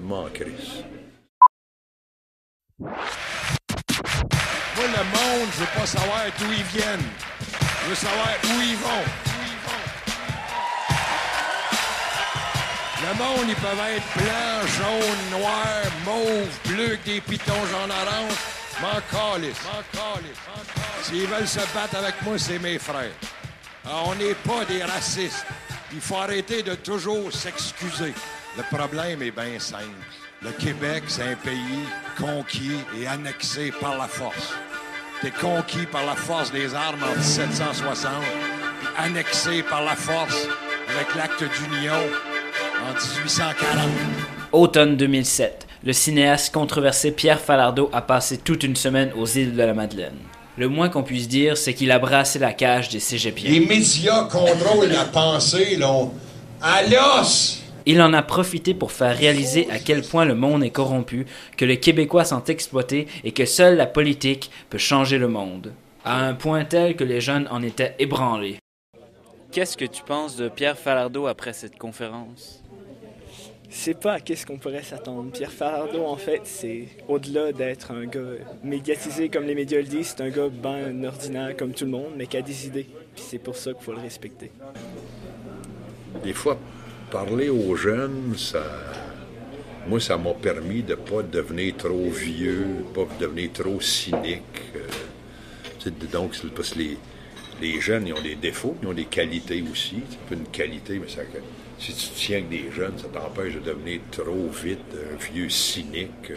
m'en crisse. Moi, le monde, je veux pas savoir d'où ils viennent. Je veux savoir où ils vont. Le monde, ils peuvent être blanc, jaune, noir, mauve, bleu, avec des pitons jaune orange. M'en calisse. S'ils veulent se battre avec moi, c'est mes frères. Alors, on n'est pas des racistes. Il faut arrêter de toujours s'excuser. Le problème est bien simple. Le Québec, c'est un pays conquis et annexé par la force. T'es conquis par la force des armes en 1760, puis annexé par la force avec l'acte d'union en 1840. Automne 2007, le cinéaste controversé Pierre Falardeau a passé toute une semaine aux îles de la Madeleine. Le moins qu'on puisse dire, c'est qu'il a brassé la cage des cégepiens. Les médias contrôlent la pensée, là, à l'os! Il en a profité pour faire réaliser à quel point le monde est corrompu, que les Québécois sont exploités et que seule la politique peut changer le monde. À un point tel que les jeunes en étaient ébranlés. Qu'est-ce que tu penses de Pierre Falardeau après cette conférence? C'est pas à qu'est-ce qu'on pourrait s'attendre. Pierre Falardeau, en fait, c'est au-delà d'être un gars médiatisé comme les médias le disent, c'est un gars ben ordinaire comme tout le monde, mais qui a des idées. Puis c'est pour ça qu'il faut le respecter. Des fois, parler aux jeunes, moi, ça m'a permis de ne pas devenir trop vieux, pas devenir trop cynique. Donc, c'est parce que les jeunes, ils ont des défauts, ils ont des qualités aussi. C'est pas une qualité, mais si tu tiens avec des jeunes, ça t'empêche de devenir trop vite un vieux cynique.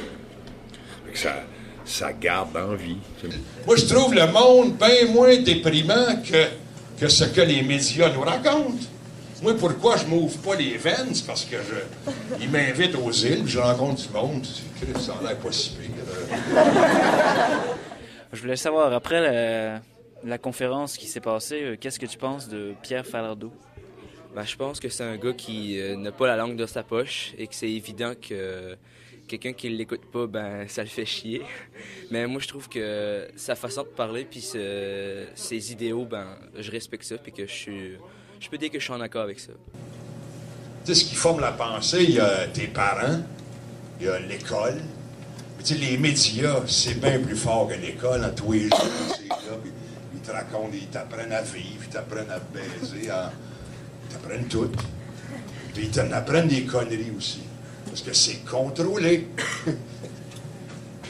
Ça garde en vie. Moi, je trouve le monde bien moins déprimant que ce que les médias nous racontent. Moi, pourquoi je m'ouvre pas les veines? C'est parce que ils m'invitent aux îles, puis je rencontre du monde. Ça a l'air pas si pire. Je voulais savoir, après la conférence qui s'est passée, qu'est-ce que tu penses de Pierre Falardeau? Ben, je pense que c'est un gars qui n'a pas la langue dans sa poche et que c'est évident que quelqu'un qui ne l'écoute pas, ben ça le fait chier. Mais moi, je trouve que sa façon de parler puis ses idéaux, ben je respecte ça puis que je peux dire que je suis en accord avec ça. Tu sais, ce qui forme la pensée, il y a tes parents, il y a l'école. Mais tu sais, les médias, c'est bien plus fort que l'école. À tous les jours, c'est là, puis ils te racontent, ils t'apprennent à vivre, ils t'apprennent à baiser, ils t'apprennent tout. Puis ils t'apprennent des conneries aussi. Parce que c'est contrôlé.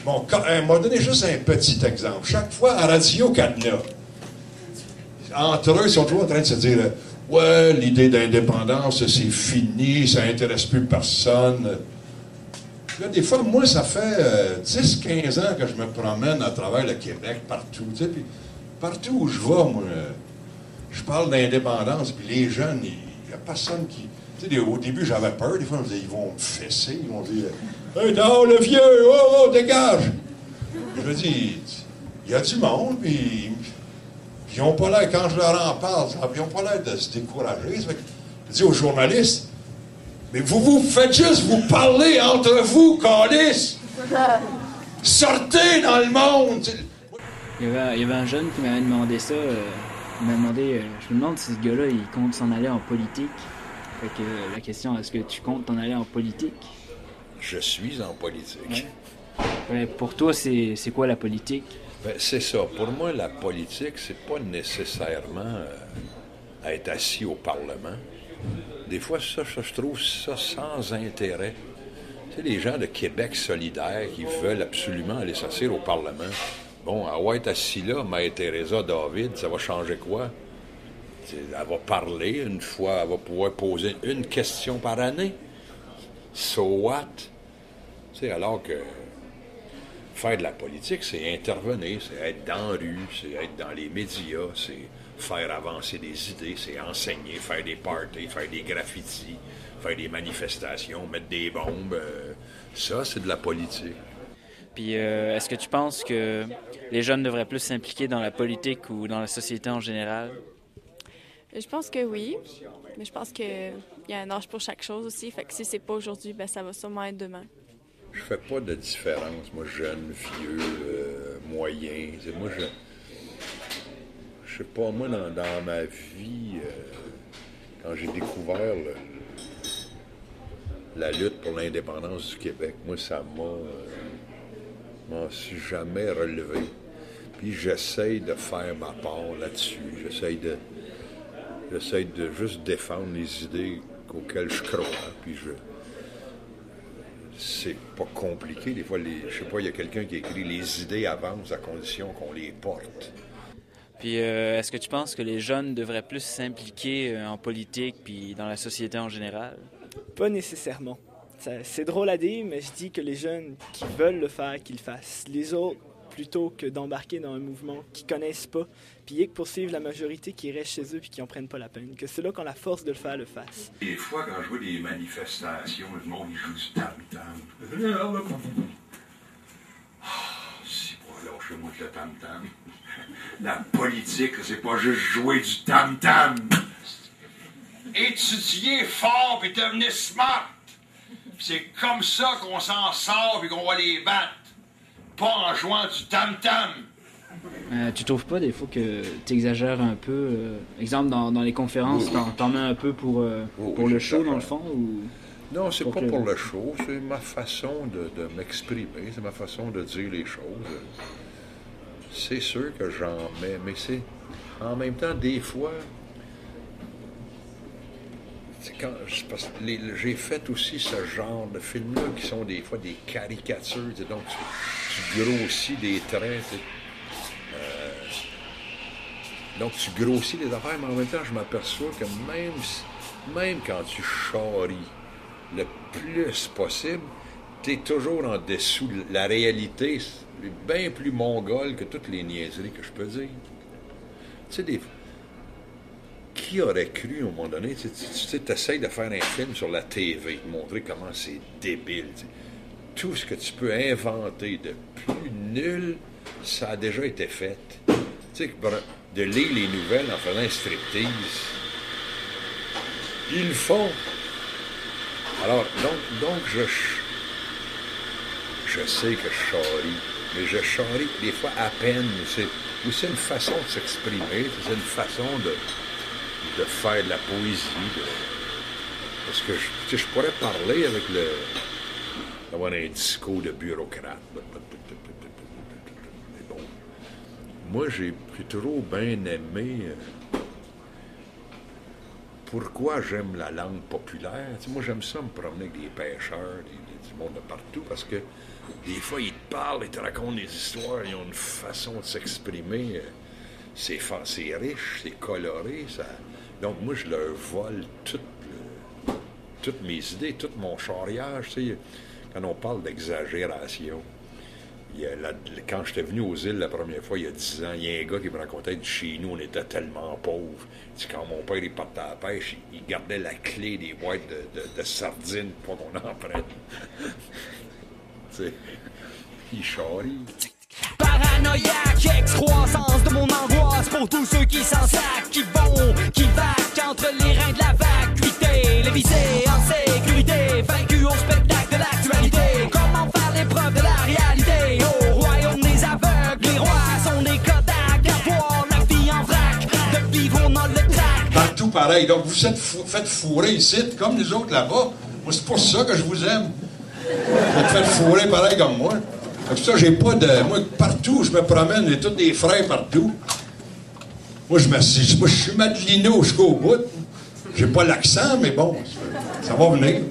Bon, m'a donné juste un petit exemple. Chaque fois, à Radio-Canada, entre eux, ils sont toujours en train de se dire « Ouais, l'idée d'indépendance, c'est fini, ça n'intéresse plus personne. » Là, des fois, moi, ça fait 10-15 ans que je me promène à travers le Québec, partout. Tu sais, puis partout où je vais, moi, je parle d'indépendance, puis les jeunes, il n'y a personne qui... Tu sais, au début, j'avais peur. Des fois, on me disait, ils vont me fesser. Ils vont dire « Hey, non, le vieux, oh, dégage! » Je me dis, il y a du monde, puis ils n'ont pas l'air, quand je leur en parle, ils n'ont pas l'air de se décourager. Je dis aux journalistes, mais vous faites juste vous parler entre vous, câlisse! Sortez dans le monde! Il y avait un jeune qui m'avait demandé ça. Il m'a demandé, je me demande si ce gars-là, il compte s'en aller en politique. Fait que la question, est-ce que tu comptes t'en aller en politique? Je suis en politique. Ouais, pour toi, c'est quoi la politique? Ben, c'est ça. Pour moi, la politique, c'est pas nécessairement être assis au Parlement. Des fois, ça, je trouve ça sans intérêt. Tu sais, les gens de Québec solidaire qui veulent absolument aller s'asseoir au Parlement. Bon, elle va être assis là, Mère Teresa David, ça va changer quoi? Elle va parler une fois, elle va pouvoir poser une question par année. So what? Tu sais, alors que faire de la politique, c'est intervenir, c'est être dans la rue, c'est être dans les médias, c'est faire avancer des idées, c'est enseigner, faire des parties, faire des graffitis, faire des manifestations, mettre des bombes. Ça, c'est de la politique. Puis, est-ce que tu penses que les jeunes devraient plus s'impliquer dans la politique ou dans la société en général? Je pense que oui, mais je pense qu'il y a un âge pour chaque chose aussi. Fait que si c'est pas aujourd'hui, ben ça va sûrement être demain. Je fais pas de différence, moi, jeune, vieux, moyen. Moi, je sais pas, moi, dans ma vie, quand j'ai découvert la lutte pour l'indépendance du Québec. Moi, ça m'en suis jamais relevé. Puis j'essaye de faire ma part là-dessus. J'essaye de juste défendre les idées auxquelles je crois. Puis c'est pas compliqué. Des fois, je sais pas, il y a quelqu'un qui écrit « Les idées avancent à condition qu'on les porte ». Puis est-ce que tu penses que les jeunes devraient plus s'impliquer en politique puis dans la société en général? Pas nécessairement. C'est drôle à dire, mais je dis que les jeunes qui veulent le faire, qu'ils le fassent. Les autres, plutôt que d'embarquer dans un mouvement qu'ils connaissent pas, puis que poursuivre la majorité qui reste chez eux puis qui en prennent pas la peine. Que ceux-là qui ont la force de le faire, le fassent. Des fois, quand je vois des manifestations, le monde il joue du tam-tam. C'est pas lâchez-moi le tam-tam. La politique, c'est pas juste jouer du tam-tam. Étudier fort puis devenir smart. C'est comme ça qu'on s'en sort et qu'on va les battre. Pas en jouant du tam-tam. Tu trouves pas des fois que tu exagères un peu? Exemple, dans les conférences, t'en mets un peu pour le show, dans le fond? Ou... Non, c'est pas pour le show. C'est ma façon de m'exprimer. C'est ma façon de dire les choses. C'est sûr que j'en mets, mais c'est... En même temps, des fois... j'ai fait aussi ce genre de films-là qui sont des fois des caricatures. Donc, tu grossis des traits. Donc, tu grossis les affaires, mais en même temps, je m'aperçois que même quand tu charries le plus possible, tu es toujours en dessous de la réalité. C'est bien plus mongol que toutes les niaiseries que je peux dire. Tu sais, qui aurait cru, à un moment donné, tu essaies de faire un film sur la TV, de montrer comment c'est débile. T'sais. Tout ce que tu peux inventer de plus nul, ça a déjà été fait. Tu sais, de lire les nouvelles en faisant un striptease, ils le font. Alors, donc je sais que je charrie, mais je charrie des fois à peine. C'est une façon de s'exprimer, c'est une façon de faire de la poésie. Parce que je pourrais parler avec d'avoir un discours de bureaucrate. Mais bon, moi, j'ai toujours bien aimé pourquoi j'aime la langue populaire. Tu sais, moi, j'aime ça me promener avec des pêcheurs, du monde de partout, parce que des fois, ils te parlent, ils te racontent des histoires, ils ont une façon de s'exprimer. C'est riche, c'est coloré. Donc, moi, je leur vole toutes mes idées, tout mon charriage. Tu sais, quand on parle d'exagération, quand j'étais venu aux îles la première fois, il y a 10 ans, il y a un gars qui me racontait de chez nous, on était tellement pauvres. Quand mon père il partait à la pêche, il gardait la clé des boîtes de sardines pour qu'on en prenne. Tu sais, il charrie. Paranoïaque, excroissance de mon angoisse pour tous ceux qui s'en sacent, qui vaquent entre les reins de la vacuité, les visés en sécurité, vaincus au spectacle de l'actualité. Comment faire l'épreuve de la réalité au royaume des aveugles? Les rois sont des Kodak à voir la vie en vrac, de vivre dans le trac. Partout pareil. Donc vous faites fourrer ici, comme les autres là-bas. Moi, c'est pour ça que je vous aime. Vous faites fourrer pareil comme moi. Comme ça, j'ai pas de... Moi, partout, je me promène, j'ai tous des frères partout. Moi, je suis Madelino jusqu'au bout. J'ai pas l'accent, mais bon, ça va venir.